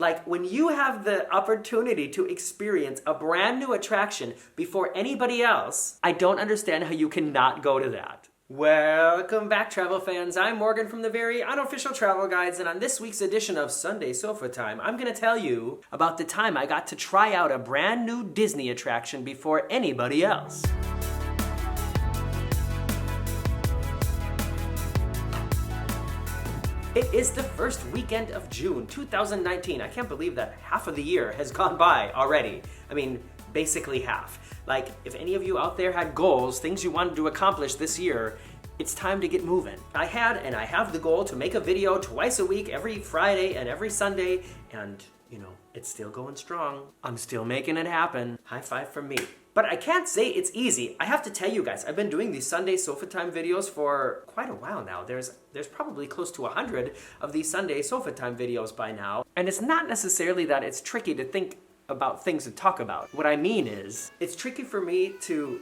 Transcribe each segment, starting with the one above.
Like, when you have the opportunity to experience a brand new attraction before anybody else, I don't understand how you cannot go to that. Welcome back, travel fans. I'm Morgan from the very unofficial Travel Guides, and on this week's edition of Sunday Sofa Time, I'm going to tell you about the time I got to try out a brand new Disney attraction before anybody else. It is the first weekend of June 2019. I can't believe that half of the year has gone by already. I mean, basically half. Like, if any of you out there had goals, things you wanted to accomplish this year, it's time to get moving. I had and I have the goal to make a video twice a week, every Friday and every Sunday, and you know, it's still going strong. I'm still making it happen. High five from me. But I can't say it's easy. I have to tell you guys, I've been doing these Sunday Sofa Time videos for quite a while now. There's probably close to 100 of these Sunday Sofa Time videos by now. And it's not necessarily that it's tricky to think about things to talk about. What I mean is, it's tricky for me to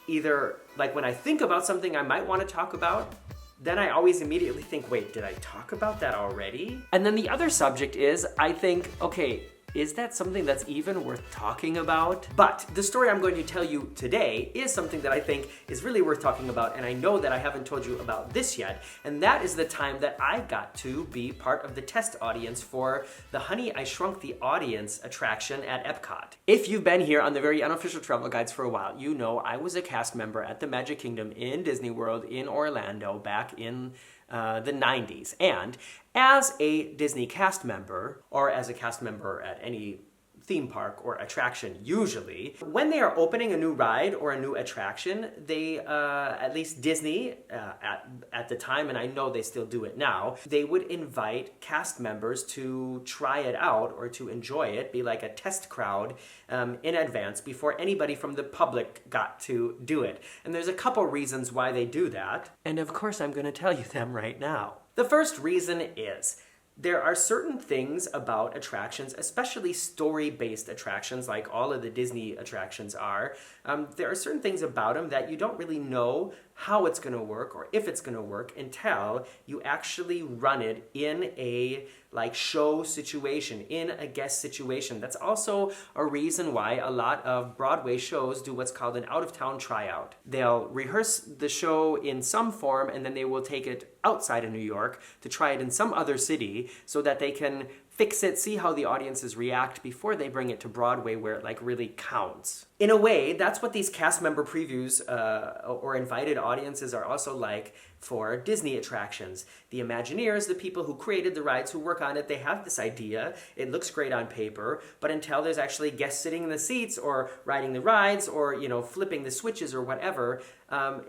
either, like when I think about something I might want to talk about, then I always immediately think, wait, did I talk about that already? And then the other subject is, I think, okay, is that something that's even worth talking about? But the story I'm going to tell you today is something that I think is really worth talking about, and I know that I haven't told you about this yet, and that is the time that I got to be part of the test audience for the Honey, I Shrunk the Audience attraction at Epcot. If you've been here on the very unofficial Travel Guides for a while, you know I was a cast member at the Magic Kingdom in Disney World in Orlando back in the 90s. And as a Disney cast member, or as a cast member at any theme park or attraction usually, when they are opening a new ride or a new attraction, they, at least Disney at the time, and I know they still do it now, they would invite cast members to try it out or to enjoy it, be like a test crowd in advance before anybody from the public got to do it. And there's a couple reasons why they do that, and of course I'm going to tell you them right now. The first reason is, there are certain things about attractions, especially story-based attractions like all of the Disney attractions are. There are certain things about them that you don't really know how it's going to work or if it's going to work until you actually run it in a show situation, in a guest situation. That's also a reason why a lot of Broadway shows do what's called an out-of-town tryout. They'll rehearse the show in some form and then they will take it outside of New York to try it in some other city so that they can fix it, see how the audiences react before they bring it to Broadway where it really counts. In a way, that's what these cast member previews or invited audiences are also like for Disney attractions. The Imagineers, the people who created the rides, who work on it, they have this idea, it looks great on paper, but until there's actually guests sitting in the seats or riding the rides or, you know, flipping the switches or whatever,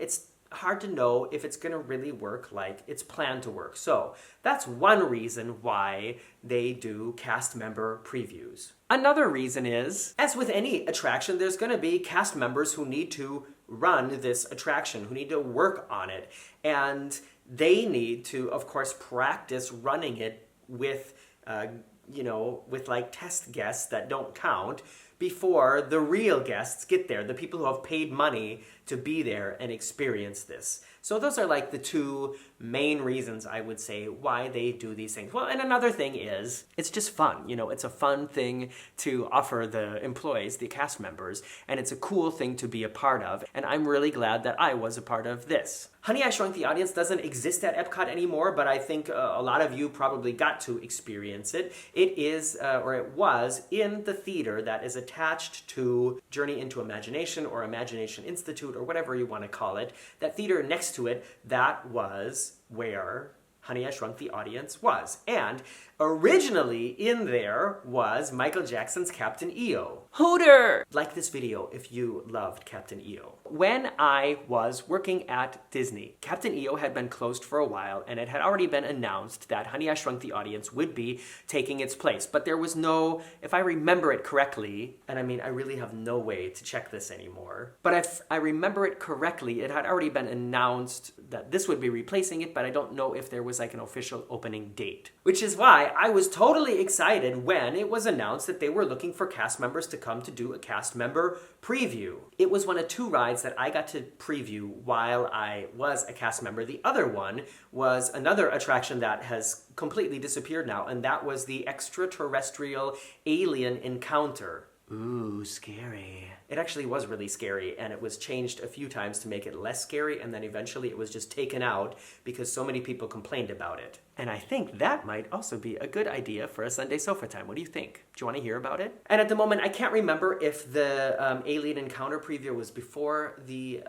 it's hard to know if it's going to really work like it's planned to work. So that's one reason why they do cast member previews. Another reason is, as with any attraction, there's going to be cast members who need to run this attraction, who need to work on it. And they need to, of course, practice running it with, with test guests that don't count before the real guests get there, the people who have paid money to be there and experience this. So those are the two main reasons, I would say, why they do these things. Well, and another thing is, it's just fun. You know, it's a fun thing to offer the employees, the cast members, and it's a cool thing to be a part of. And I'm really glad that I was a part of this. Honey, I Shrunk the Audience doesn't exist at Epcot anymore, but I think a lot of you probably got to experience it. It is, or it was, in the theater that is attached to Journey into Imagination or Imagination Institute or whatever you want to call it. That theater next to it, that was where Honey, I Shrunk the Audience was. And originally in there was Michael Jackson's Captain EO. Hooter! Like this video if you loved Captain EO. When I was working at Disney, Captain EO had been closed for a while and it had already been announced that Honey, I Shrunk the Audience would be taking its place. But there was no, if I remember it correctly, and I mean, I really have no way to check this anymore, but if I remember it correctly, it had already been announced that this would be replacing it, but I don't know if there was an official opening date. Which is why why I was totally excited when it was announced that they were looking for cast members to come to do a cast member preview. It was one of 2 rides that I got to preview while I was a cast member. The other one was another attraction that has completely disappeared now, and that was the extraterrestrial alien encounter. Ooh, scary. It actually was really scary, and it was changed a few times to make it less scary, and then eventually it was just taken out because so many people complained about it. And I think that might also be a good idea for a Sunday Sofa Time. What do you think? Do you want to hear about it? And at the moment, I can't remember if the Alien Encounter preview was before the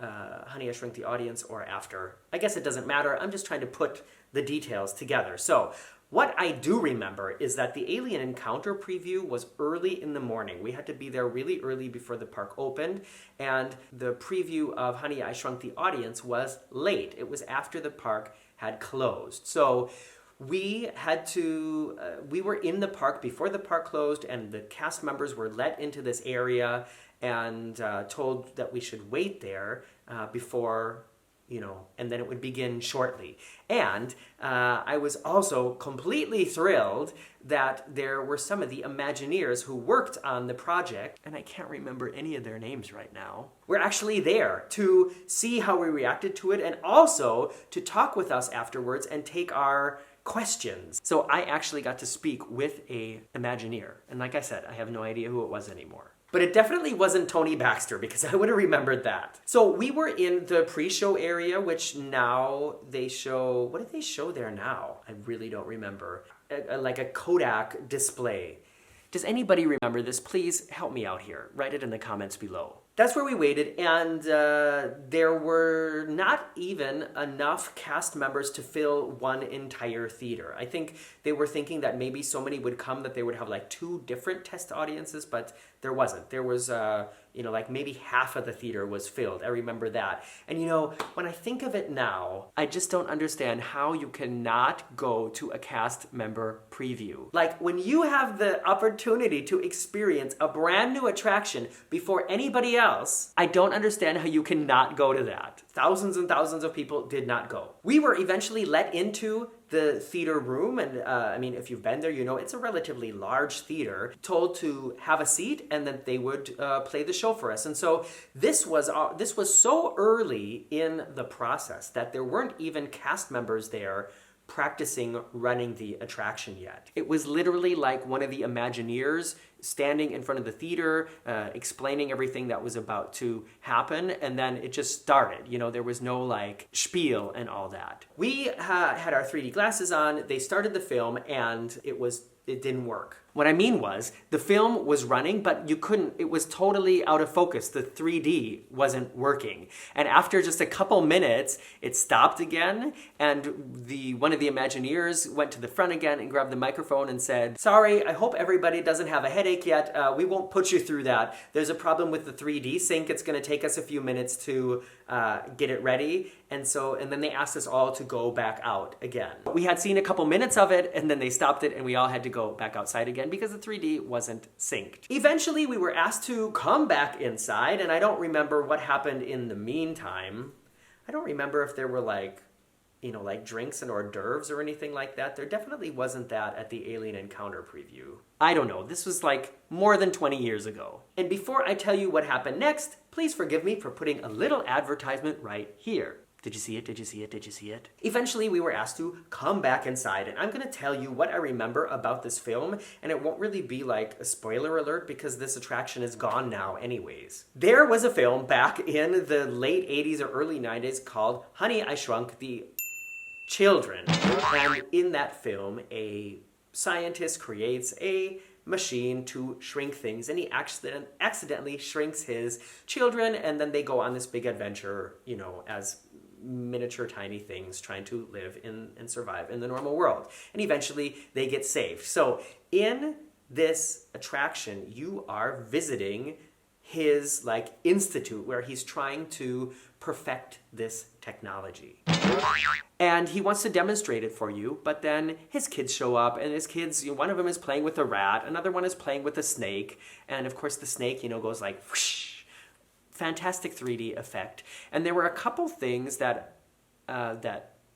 Honey, I Shrunk the Audience or after. I guess it doesn't matter. I'm just trying to put the details together. So, what I do remember is that the Alien Encounter preview was early in the morning. We had to be there really early before the park opened, and the preview of Honey, I Shrunk the Audience was late. It was after the park had closed. So we were in the park before the park closed, and the cast members were let into this area and told that we should wait there before, and then it would begin shortly. And I was also completely thrilled that there were some of the Imagineers who worked on the project, and I can't remember any of their names right now, were actually there to see how we reacted to it and also to talk with us afterwards and take our questions. So I actually got to speak with a Imagineer. And like I said, I have no idea who it was anymore. But it definitely wasn't Tony Baxter, because I would have remembered that. So we were in the pre-show area, which now they show... What did they show there now? I really don't remember. Like a Kodak display. Does anybody remember this? Please help me out here. Write it in the comments below. That's where we waited, and there were not even enough cast members to fill one entire theater. I think they were thinking that maybe so many would come that they would have like 2 different test audiences, but there wasn't. There was, like maybe half of the theater was filled. I remember that. And when I think of it now, I just don't understand how you cannot go to a cast member preview. Like, when you have the opportunity to experience a brand new attraction before anybody else, I don't understand how you cannot go to that. Thousands and thousands of people did not go. We were eventually let into the theater room, and if you've been there, it's a relatively large theater, told to have a seat and that they would play the show for us. And so this was so early in the process that there weren't even cast members there practicing running the attraction yet. It was literally like one of the Imagineers standing in front of the theater, explaining everything that was about to happen, and then it just started. There was no like spiel and all that. We had our 3D glasses on, they started the film, and it didn't work. What I mean was, the film was running, but it was totally out of focus. The 3D wasn't working. And after just a couple minutes, it stopped again, and one of the Imagineers went to the front again and grabbed the microphone and said, "Sorry, I hope everybody doesn't have a headache yet. We won't put you through that. There's a problem with the 3D sync. It's gonna take us a few minutes to get it ready." And then they asked us all to go back out again. We had seen a couple minutes of it, and then they stopped it, and we all had to go back outside again because the 3D wasn't synced. Eventually, we were asked to come back inside, and I don't remember what happened in the meantime. I don't remember if there were like drinks and hors d'oeuvres or anything like that. There definitely wasn't that at the Alien Encounter preview. I don't know. This was like more than 20 years ago. And before I tell you what happened next, please forgive me for putting a little advertisement right here. Did you see it? Did you see it? Did you see it? Eventually, we were asked to come back inside, and I'm going to tell you what I remember about this film, and it won't really be like a spoiler alert because this attraction is gone now anyways. There was a film back in the late 80s or early 90s called Honey, I Shrunk the Children. And in that film, a scientist creates a machine to shrink things, and he accidentally shrinks his children, and then they go on this big adventure, as miniature tiny things trying to live and survive in the normal world. And eventually they get saved. So in this attraction, you are visiting his institute where he's trying to perfect this technology. And he wants to demonstrate it for you, but then his kids show up, and his kids, one of them is playing with a rat, another one is playing with a snake, and of course the snake, goes like whoosh. Fantastic 3D effect. And there were a couple things that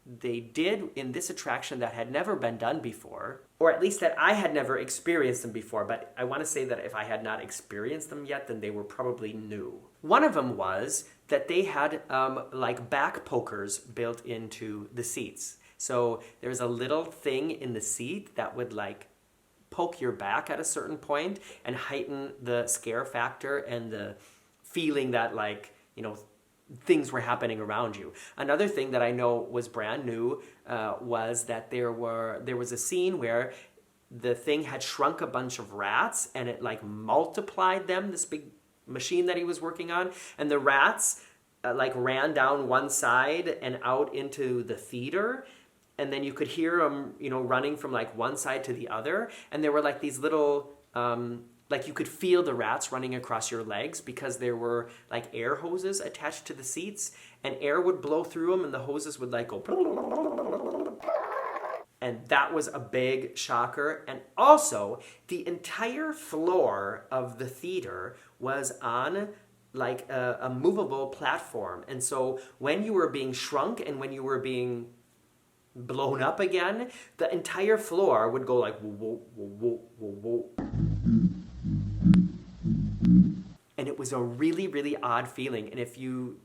they did in this attraction that had never been done before, or at least that I had never experienced them before, but I want to say that if I had not experienced them yet, then they were probably new. One of them was that they had like back pokers built into the seats. So there's a little thing in the seat that would like poke your back at a certain point and heighten the scare factor and the feeling that like, you know, things were happening around you. Another thing that I know was brand new was that there was a scene where the thing had shrunk a bunch of rats and it like multiplied them, this big machine that he was working on, and the rats like ran down one side and out into the theater, and then you could hear them, you know, running from like one side to the other, and there were like these little like you could feel the rats running across your legs because there were like air hoses attached to the seats, and air would blow through them and the hoses would like go. And that was a big shocker. And also, the entire floor of the theater was on like a movable platform. And so when you were being shrunk and when you were being blown up again, the entire floor would go like whoa, whoa, whoa, whoa. And it was a really, really odd feeling. And if you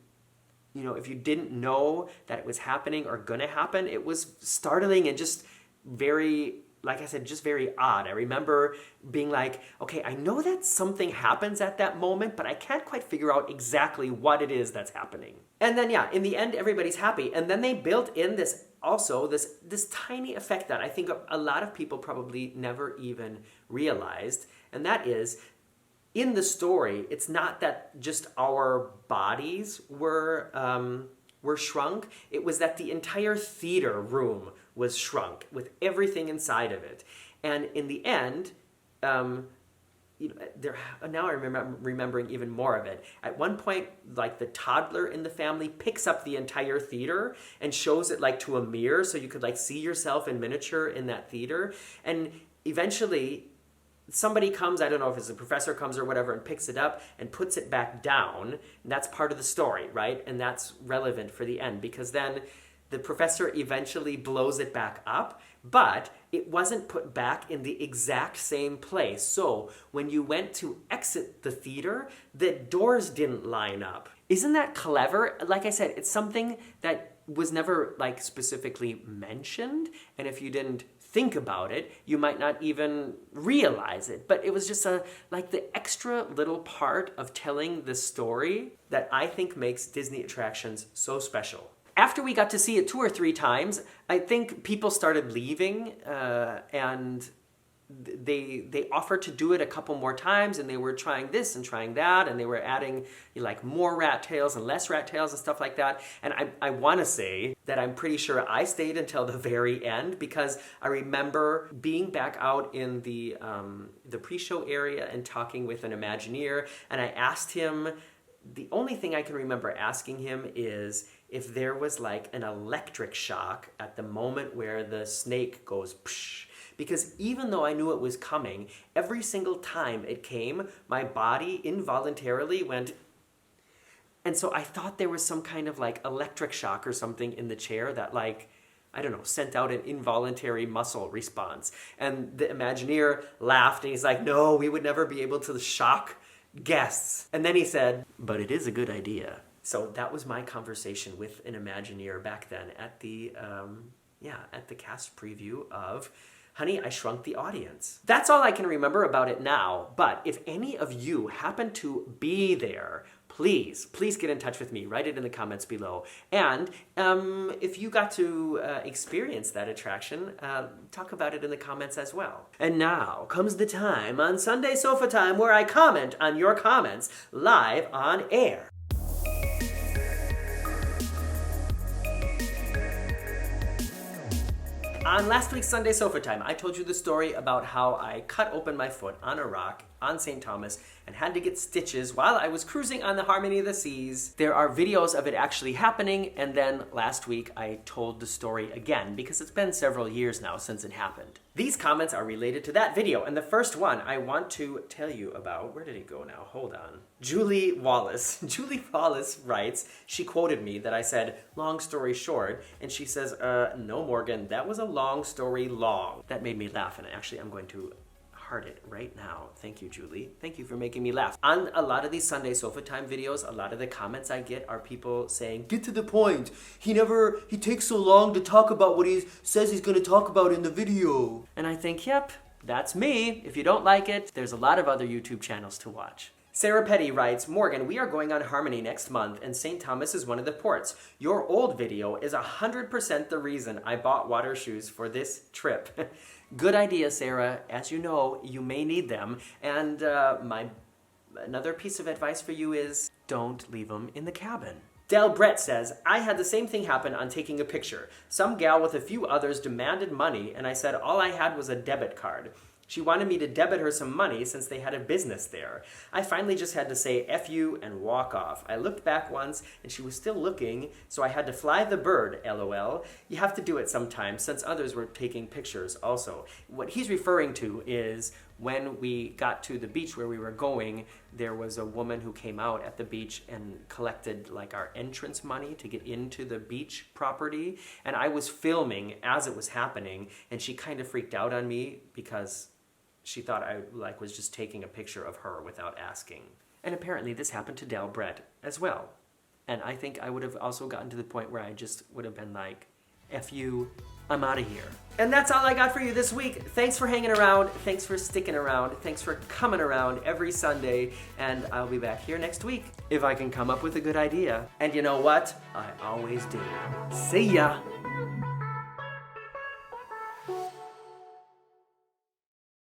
didn't know that it was happening or gonna happen, it was startling and just very, like I said, just very odd. I remember being like, okay, I know that something happens at that moment, but I can't quite figure out exactly what it is that's happening. And then, yeah, in the end, everybody's happy. And then they built in this tiny effect that I think a lot of people probably never even realized, and that is, in the story, it's not that just our bodies were shrunk. It was that the entire theater room was shrunk with everything inside of it. And in the end, now I'm remembering even more of it. At one point, like the toddler in the family picks up the entire theater and shows it like to a mirror so you could like see yourself in miniature in that theater. And eventually, somebody comes, I don't know if it's a professor comes or whatever, and picks it up and puts it back down. And that's part of the story, right? And that's relevant for the end because then the professor eventually blows it back up, but it wasn't put back in the exact same place. So when you went to exit the theater, the doors didn't line up. Isn't that clever? Like I said, it's something that was never like specifically mentioned. And if you didn't think about it, you might not even realize it. But it was just like the extra little part of telling the story that I think makes Disney attractions so special. After we got to see it 2 or 3 times, I think people started leaving and they offered to do it a couple more times, and they were trying this and trying that, and they were adding like more rat tails and less rat tails and stuff like that. And I want to say that I'm pretty sure I stayed until the very end because I remember being back out in the pre-show area and talking with an Imagineer, and I asked him, the only thing I can remember asking him is if there was like an electric shock at the moment where the snake goes psh. Because even though I knew it was coming, every single time it came, my body involuntarily went. And so I thought there was some kind of like electric shock or something in the chair that like, I don't know, sent out an involuntary muscle response. And the Imagineer laughed and he's like, no, we would never be able to shock guests. And then he said, but it is a good idea. So that was my conversation with an Imagineer back then at the cast preview of Honey, I Shrunk the Audience. That's all I can remember about it now, but if any of you happen to be there, please get in touch with me. Write it in the comments below. And if you got to experience that attraction, talk about it in the comments as well. And now comes the time on Sunday Sofa Time where I comment on your comments live on air. On last week's Sunday Sofa Time, I told you the story about how I cut open my foot on a rock on St. Thomas and had to get stitches while I was cruising on the Harmony of the Seas. There are videos of it actually happening, and then last week I told the story again because it's been several years now since it happened. These comments are related to that video, and the first one I want to tell you about, where did he go now? Hold on. Julie Wallace. Julie Wallace writes, she quoted me that I said, long story short, and she says, no, Morgan, that was a long story long. That made me laugh, and actually I'm going to heart it right now. Thank you, Julie. Thank you for making me laugh. On a lot of these Sunday Sofatime videos, a lot of the comments I get are people saying, get to the point. He takes so long to talk about what he says he's going to talk about in the video. And I think, yep, that's me. If you don't like it, there's a lot of other YouTube channels to watch. Sarah Petty writes, Morgan, we are going on Harmony next month and St. Thomas is one of the ports. Your old video is 100% the reason I bought water shoes for this trip. Good idea, Sarah. As you know, you may need them. And another piece of advice for you is don't leave them in the cabin. Del Brett says, I had the same thing happen on taking a picture. Some gal with a few others demanded money and I said all I had was a debit card. She wanted me to debit her some money since they had a business there. I finally just had to say F you and walk off. I looked back once and she was still looking, so I had to fly the bird, LOL. You have to do it sometimes since others were taking pictures also. What he's referring to is when we got to the beach where we were going, there was a woman who came out at the beach and collected like our entrance money to get into the beach property. And I was filming as it was happening and she kind of freaked out on me because she thought I was just taking a picture of her without asking. And apparently this happened to Del Brett as well. And I think I would have also gotten to the point where I just would have been like, F you, I'm out of here. And that's all I got for you this week. Thanks for hanging around. Thanks for sticking around. Thanks for coming around every Sunday. And I'll be back here next week if I can come up with a good idea. And you know what? I always do. See ya.